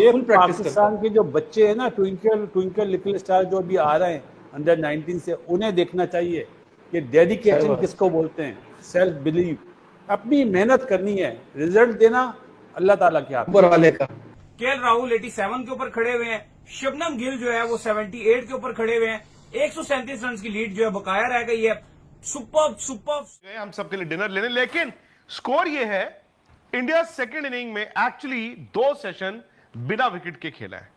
ये full practice करता पाकिस्तान है। के जो बच्चे हैं ना, ट्विंकल ट्विंकल लिटिल स्टार जो अभी आ रहे हैं अंडर 19 से, उन्हें देखना चाहिए कि सही डेडिकेशन बात। किसको बोलते हैं, सेल्फ बिलीव, अपनी मेहनत करनी है, रिजल्ट देना अल्लाह ताला के हाथ में। ऊपर वाले का। केएल राहुल 87 के ऊपर खड़े हुए हैं, शुभमन गिल जो है वो 78 के ऊपर खड़े हुए हैं, 137 रन की लीड जो है बकाया रह गई है। सुपर सुपर गए हम सबके लिए डिनर लेने, लेकिन स्कोर ये है, इंडिया सेकंड इनिंग में एक्चुअली 2 सेशन बिना विकेट के खेला है।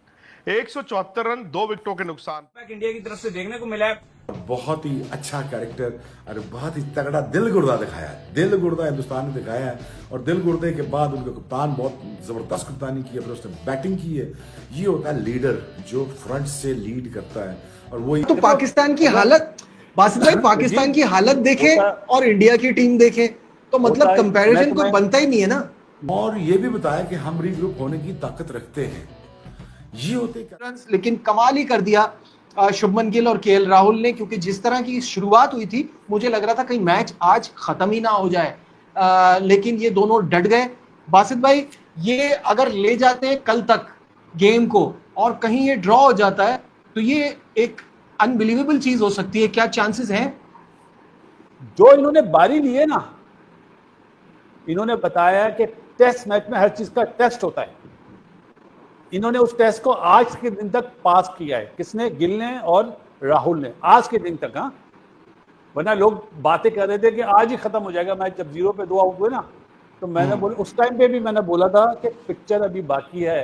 174 रन 2 विकेटों के नुकसान। इंडिया की तरफ से देखने को मिला है। बहुत ही अच्छा कैरेक्टर और बहुत ही तगड़ा दिल गुर्दा दिखाया है, दिल गुर्दा हिंदुस्तान ने दिखाया है। और दिल गुर्दे के बाद उनका कप्तान बहुत जबरदस्त कप्तानी की है, फिर उसने बैटिंग की है। ये होता है लीडर जो फ्रंट से लीड करता है। और वो तो पाकिस्तान की हालत, बासित भाई पाकिस्तान की हालत देखे और इंडिया की टीम देखे तो मतलब कंपैरिजन कोई बनता ही नहीं है ना। और ये भी बताया कि हम रीग्रुप होने की ताकत रखते हैं। ये होते लेकिन कमाल ही कर दिया शुभमन गिल और केएल राहुल ने, क्योंकि जिस तरह की शुरुआत हुई थी मुझे लग रहा था कहीं मैच आज खत्म ही ना हो जाए, लेकिन ये दोनों डट गए। बासित भाई ये अगर ले जाते हैं कल तक गेम को और कहीं ये ड्रॉ हो जाता है तो ये एक अनबिलीवेबल चीज हो सकती है, क्या चांसेस हैं? जो इन्होंने बारी ली है ना, इन्होंने बताया कि टेस्ट मैच में हर चीज का टेस्ट होता है। इन्होंने उस टेस्ट को आज के दिन तक पास किया है। किसने? गिल ने और राहुल ने, आज के दिन तक। हाँ, वरना लोग बातें कर रहे थे कि आज ही खत्म हो जाएगा मैच। जब 0 पे 2 आउट हुए ना, तो मैंने बोला, उस टाइम पे भी मैंने बोला था कि पिक्चर अभी बाकी है,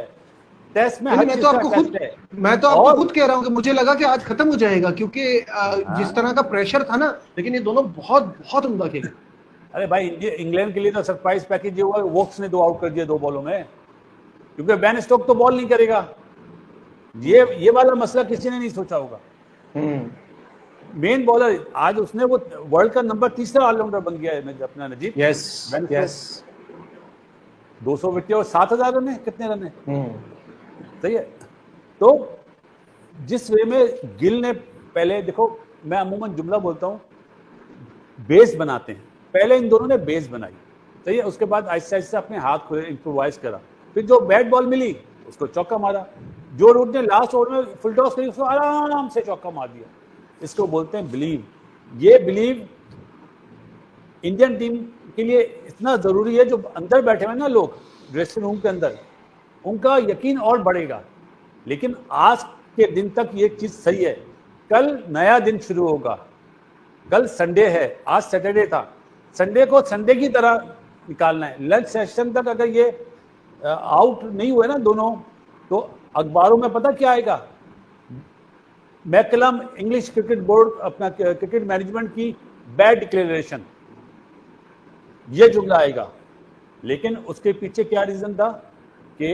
टेस्ट में हर मैं चीज तो का आपको टेस्ट खुद है। मैं तो आपको और- खुद कह रहा हूँ कि मुझे लगा कि आज खत्म हो जाएगा, क्योंकि जिस तरह का प्रेशर था ना, लेकिन ये दोनों बहुत बहुत उम्दा खेले। अरे भाई, इंग्लैंड के लिए तो सरप्राइज पैकेज ये हुआ, वोक्स ने 2 आउट कर दिए 2 बॉलों में, क्योंकि बेन स्टोक तो बॉल नहीं करेगा। ये वाला मसला किसी ने नहीं सोचा होगा। मेन बॉलर आज उसने वो वर्ल्ड का नंबर 3 ऑलराउंडर बन गया है अपना Najib. Yes Ben yes. 200 wicket और 7,000 रन है, कितने रन है? सही है। तो जिस वे में गिल ने पहले, देखो मैं अमूमन जुमला बोलता हूं, बेस बनाते हैं, पहले इन दोनों ने बेस बनाई, सही है, उसके बाद आहिस्ता आहिस्ता अपने हाथ को इम्प्रोवाइज करा, फिर जो बैट बॉल मिली उसको चौका मारा, जो रूट ने लास्ट ओवर में फुल टॉस करी उसको आराम से चौका मार दिया। इसको बोलते हैं बिलीव। ये बिलीव इंडियन टीम के लिए इतना जरूरी है। जो अंदर बैठे हुए ना लोग ड्रेसिंग रूम के अंदर, उनका यकीन और बढ़ेगा। लेकिन आज के दिन तक ये चीज सही है, कल नया दिन शुरू होगा। कल संडे है, आज सैटरडे था, संडे को संडे की तरह निकालना है। लंच सेशन तक अगर ये आउट नहीं हुए ना दोनों, तो अखबारों में पता क्या आएगा? मैकलम इंग्लिश क्रिकेट बोर्ड, अपना क्रिकेट मैनेजमेंट की बैड डिक्लेरेशन, ये जुमला आएगा। लेकिन उसके पीछे क्या रीजन था? कि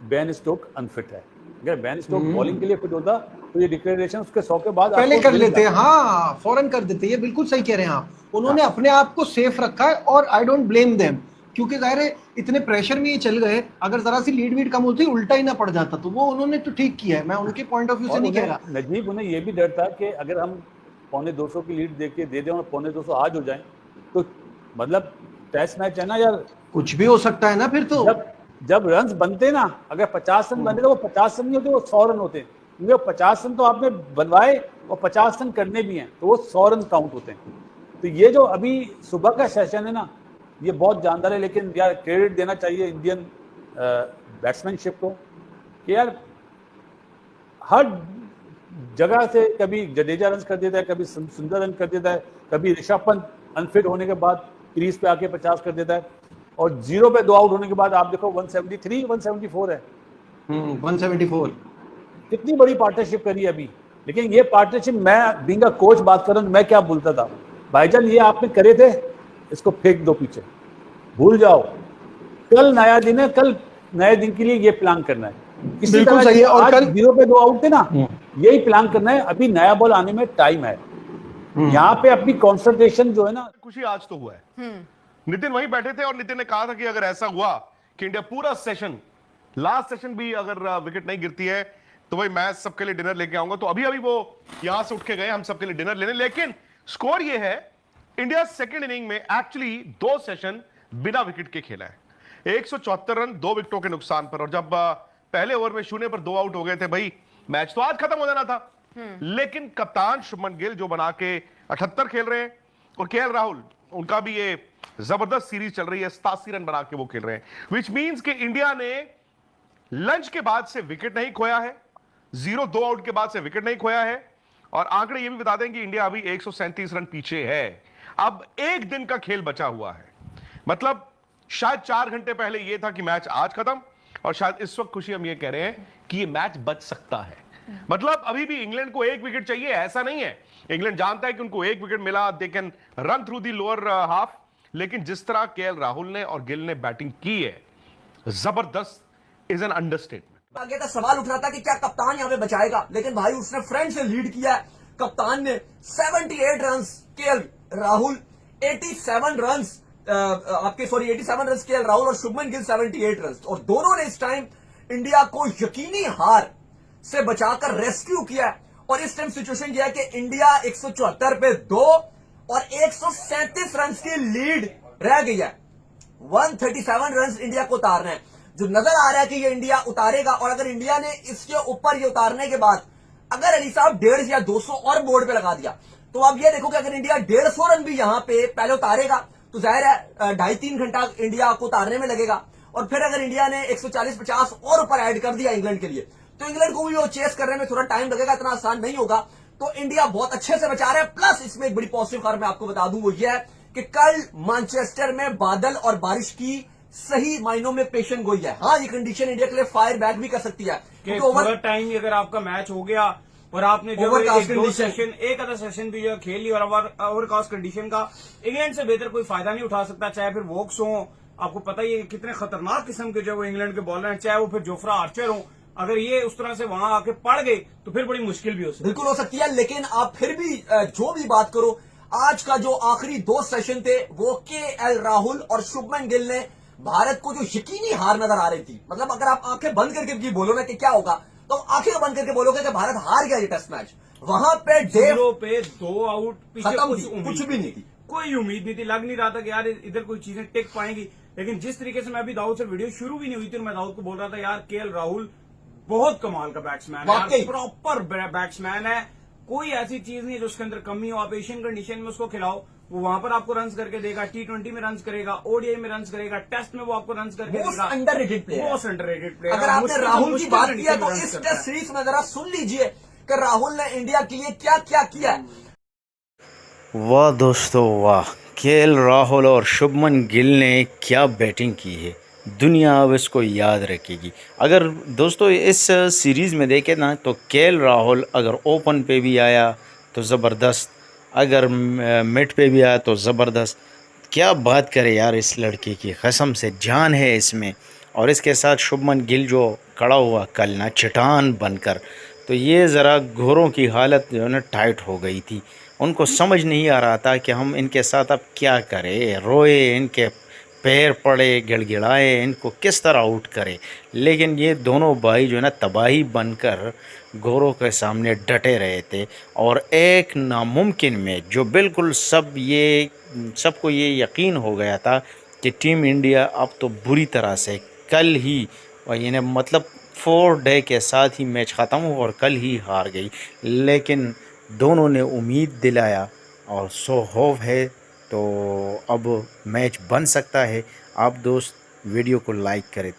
बेन स्टोक अनफिट है। अगर बेन स्टोक बॉलिंग के लिए फिट होता तो ये डिक्लेरेशन उसके 100 के बाद पहले आपको कर लेते, हाँ फौरन कर देते। ये बिल्कुल सही कह रहे हैं आप। उन्होंने अपने आप को सेफ रखा है और आई डोंट ब्लेम देम, क्योंकि जाहिर है इतने प्रेशर में ये चल गए, अगर जरा सी लीड वीड कम होती उल्टा ही ना पड़ जाता, तो वो उन्होंने तो ठीक किया है। मैं उनके पॉइंट ऑफ व्यू से नहीं कह रहा। नजीब, उन्हें ये भी डर था कि अगर हम 250 की लीड दे दें और 250 आज हो जाए, तो मतलब टेस्ट मैच है ना यार, कुछ भी हो सकता है ना फिर तो। जब रन्स बनते ना, अगर 50 रन बनते तो वो 50 रन नहीं होते, वो 100 रन होते हैं। क्योंकि 50 रन तो आपने बनवाए और 50 रन करने भी हैं, तो वो 100 रन काउंट होते हैं। तो ये जो अभी सुबह का सेशन है ना, ये बहुत जानदार है। लेकिन यार क्रेडिट देना चाहिए इंडियन बैट्समैनशिप को कि यार हर जगह से, कभी जडेजा रन कर देता है, कभी सुंदर रन कर देता है, कभी ऋषभ पंत अनफिट होने के बाद क्रीज पे आके 50 कर देता है, और 0 पे 2 आउट होने के बाद आप देखो 173 174 है। 174 कितनी बड़ी पार्टनरशिप करी है अभी। लेकिन ये पार्टनरशिप, मैं बीइंग अ कोच बात कर रहा हूं, मैं क्या बोलता था, भाईजान ये आपने करे थे, इसको फेंक दो पीछे, भूल जाओ, कल नया दिन है, कल नए दिन के लिए ये प्लान करना है। इसी तरह सही है। और कल 0 पे 2 आउट थे ना, यही प्लान करना है। अभी नया बॉल आने में टाइम है, यहाँ पे अपनी कॉन्सेंट्रेशन जो है ना। खुशी आज तो हुआ है। नितिन वहीं बैठे थे और नितिन ने कहा था कि अगर ऐसा हुआ कि इंडिया पूरा सेशन, लास्ट सेशन भी अगर विकेट नहीं गिरती है, तो भाई मैं सबके लिए डिनर लेके आऊंगा। तो अभी अभी वो यहां से उठ के गए हम सबके लिए डिनर लेने, लेकिन स्कोर ये है, इंडिया सेकंड इनिंग में एक्चुअली 2 सेशन बिना विकेट के खेला है। 174 रन 2 विकेटों के नुकसान पर। और जब पहले ओवर में 0 पर 2 आउट हो गए थे भाई, मैच तो आज खत्म हो जाना था। लेकिन कप्तान शुभमन गिल जो बना के 78 खेल रहे हैं, और केएल राहुल उनका भी ये जबरदस्त सीरीज चल रही है, 87 रन बना के वो खेल रहे हैं, विच मींस कि इंडिया ने लंच के बाद से विकेट नहीं खोया है, 0-2 आउट के बाद से विकेट नहीं खोया है। और आंकड़े ये भी बता दें कि इंडिया अभी 137 रन पीछे है। अब एक दिन का खेल बचा हुआ है, मतलब शायद 4 घंटे पहले ये था कि मैच आज खत्म, और शायद इस वक्त खुशी हम ये कह रहे हैं कि ये मैच बच सकता है। मतलब अभी भी इंग्लैंड को 1 विकेट चाहिए, ऐसा नहीं है। इंग्लैंड जानता है कि उनको 1 विकेट मिला, they can run through the lower half. लेकिन जिस तरह केएल राहुल ने और गिल ने बैटिंग की है, जबरदस्त इज एन अंडरस्टेटमेंट। आगे का सवाल उठ रहा था कि क्या कप्तान यहां पे बचाएगा, लेकिन भाई उसने फ्रंट से लीड किया है। कप्तान ने 78 run, KL Rahul 87 run, 87 run KL Rahul और शुभमन गिल 78 रन, और दोनों ने इस टाइम इंडिया को यकीनी हार से बचाकर रेस्क्यू किया है। और इस टाइम सिचुएशन यह है कि इंडिया 174 पे 2 और 137 रन की लीड रह गई है। 137 रन इंडिया को उतारना है, जो नजर आ रहा है कि ये इंडिया उतारेगा। और अगर इंडिया ने इसके ऊपर ये उतारने के बाद अगर अली साहब 150 या 200 और बोर्ड पे लगा दिया, तो आप ये देखो कि अगर इंडिया 150 रन भी यहां पे पहले उतारेगा तो जाहिर है 2.5-3 घंटा इंडिया को उतारने में लगेगा। और फिर अगर इंडिया ने 140-50 और ऊपर ऐड कर दिया इंग्लैंड के लिए, तो इंग्लैंड को भी वो चेस करने में थोड़ा टाइम लगेगा, इतना आसान नहीं होगा। तो इंडिया बहुत अच्छे से बचा रहा है। प्लस इसमें एक बड़ी पॉजिटिव खबर मैं आपको बता दूं, वो ये है कि कल मैनचेस्टर में बादल और बारिश की सही मायनों में पेशन गोई है। हाँ, ये कंडीशन इंडिया के लिए फायर बैक भी कर सकती है, कि ओवर टाइम अगर आपका मैच हो गया और आपने जो एक आधा सेशन भी जो खेल लिया और ओवरकास्ट कंडीशन का इंग्लैंड से बेहतर कोई फायदा नहीं उठा सकता। चाहे फिर वोक्स हो, आपको पता ही है कितने खतरनाक किस्म के जो इंग्लैंड के बॉलर हैं, चाहे वो फिर जोफ्रा आर्चर हो, अगर ये उस तरह से वहां आके पड़ गए तो फिर बड़ी मुश्किल भी हो सकती है। बिल्कुल हो सकती है, लेकिन आप फिर भी जो भी बात करो, आज का जो आखिरी 2 सेशन थे वो केएल राहुल और शुभमन गिल ने भारत को जो यकीनी हार नजर आ रही थी, मतलब अगर आप आंखें बंद करके भी बोलो ना कि क्या होगा, तो आंखें बंद करके बोलोगे कि भारत हार गया ये टेस्ट मैच। वहां पे 0 पे 2 आउट पीछे कुछ भी नहीं थी, कोई उम्मीद नहीं थी, लग नहीं रहा था कि यार इधर कोई चीजें टिक पाएंगी। लेकिन जिस तरीके से मैं अभी दाऊद से वीडियो शुरू भी नहीं हुई थी, मैं दाऊद को बोल रहा था यार केएल राहुल बहुत कमाल का बैट्समैन है, प्रॉपर बैट्समैन है, कोई ऐसी चीज नहीं है जो उसके अंदर कमी हो। आप एशियन कंडीशन में उसको खिलाओ, वो वहां पर आपको रन्स करके देगा, T20 में रन्स करेगा, ओडीआई में रन्स करेगा, टेस्ट में वो आपको रन्स करके देगा। Most underrated player. अगर आपने राहुल की बात किया तो इस टेस्ट सीरीज में जरा सुन लीजिए कि राहुल ने इंडिया के लिए क्या क्या किया। वाह दोस्तों वाह, केएल राहुल और शुभमन गिल ने क्या बैटिंग की है, दुनिया अब इसको याद रखेगी। अगर दोस्तों इस सीरीज़ में देखें ना, तो केएल राहुल अगर ओपन पे भी आया तो ज़बरदस्त, अगर मिड पे भी आया तो ज़बरदस्त। क्या बात करे यार, इस लड़के की कसम से जान है इसमें। और इसके साथ शुभमन गिल जो खड़ा हुआ कल ना चट्टान बनकर, तो ये ज़रा घोरों की हालत जो है ना टाइट हो गई थी। उनको समझ नहीं आ रहा था कि हम इनके साथ अब क्या करें, रोए, इनके पैर पड़े, गिड़गिड़ाए, इनको किस तरह आउट करें। लेकिन ये दोनों भाई जो है ना तबाही बनकर घोरों के सामने डटे रहे थे। और एक नामुमकिन में जो बिल्कुल सबको ये यकीन हो गया था कि टीम इंडिया अब तो बुरी तरह से कल ही, यानी मतलब 4 डे के साथ ही मैच ख़त्म हुआ और कल ही हार गई। लेकिन दोनों ने उम्मीद दिलाया और सो होप है, तो अब मैच बन सकता है। आप दोस्त वीडियो को लाइक करें।